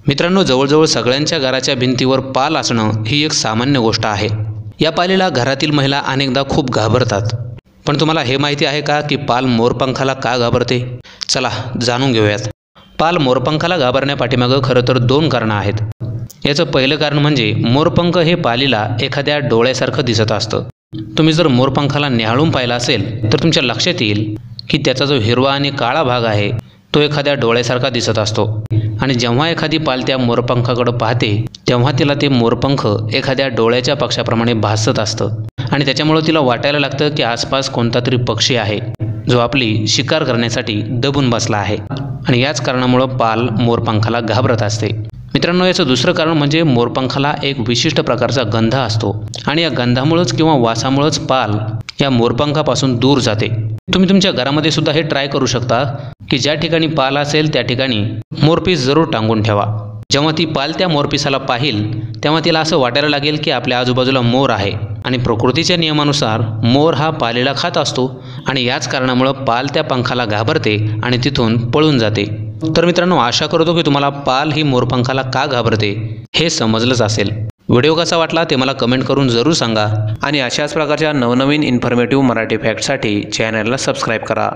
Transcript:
मित्रांनो, जवळजवळ सगळ्यांच्या घराच्या भिंतीवर पाल असणं ही एक सामान्य गोष्ट आहे। या पालीला घरातील महिला अनेकदा खूप घाबरतात। पण तुम्हाला हे माहिती आहे का की पाल मोरपंखाला का घाबरते? चला जाणून घेऊयात। पाल मोरपंखाला घाबरण्यापाठीमागं खरं तर 2 कारणं आहेत। याचं पहिलं कारण म्हणजे मोरपंख हे पालीला एखाद्या डोळ्यासारखं दिसत असतं। तुम्ही जर मोरपंखाला निहाळून पाहिला असेल तर तुमच्या लक्षात येईल की त्याचा जो हिरवा आणि काळा भाग आहे तो एखाद्या डोळ्यासारखा दिसत असतो। आणि जेव्हा एखादी पाल त्या मोरपंखाकडे पाहते तेव्हा तिला ते मोरपंख एखाद्या डोळ्याच्या पक्षाप्रमाणे भासत असतं आणि त्याच्यामुळे तिला वाटायला लागतं की आसपास कोणता तरी पक्षी आहे जो आपली शिकार करण्यासाठी दबून बसला आहे। आणि याच कारणामुळे पाल मोरपंखाला घाबरत असते। मित्रांनो, याचं दुसरं कारण म्हणजे मोरपंखाला एक विशिष्ट प्रकारचा गंध असतो आणि या गंधामुळेच किंवा वासामुळेच पाल या मोरपंखापासून दूर जाते। तुम्ही तुमच्या घरामध्ये सुद्धा हे ट्राय करू शकता की ज्या ठिकाणी पाल असेल त्या ठिकाणी मोरपीस जरूर टांगून ठेवा। जेव्हा ती पाल त्या मोरपिसाला पाहिल तेव्हा तिला असं वाटायला लागेल की आपल्या आजूबाजूला मोर आहे आणि प्रकृतीच्या नियमानुसार मोर हा पालीला खात असतो आणि याच कारणामुळे पाल त्या पंखाला घाबरते आणि तिथून पळून जाते। तर मित्रांनो, आशा करतो की तुम्हाला पाल ही मोरपंखाला का घाबरते हे समजलंच असेल। व्हिडिओ कसा वाटला ते मला कमेंट करून जरूर सांगा आणि अशाच प्रकारच्या नवनवीन इन्फॉर्मेटिव्ह मराठी फॅक्टसाठी चॅनलला सबस्क्राईब करा।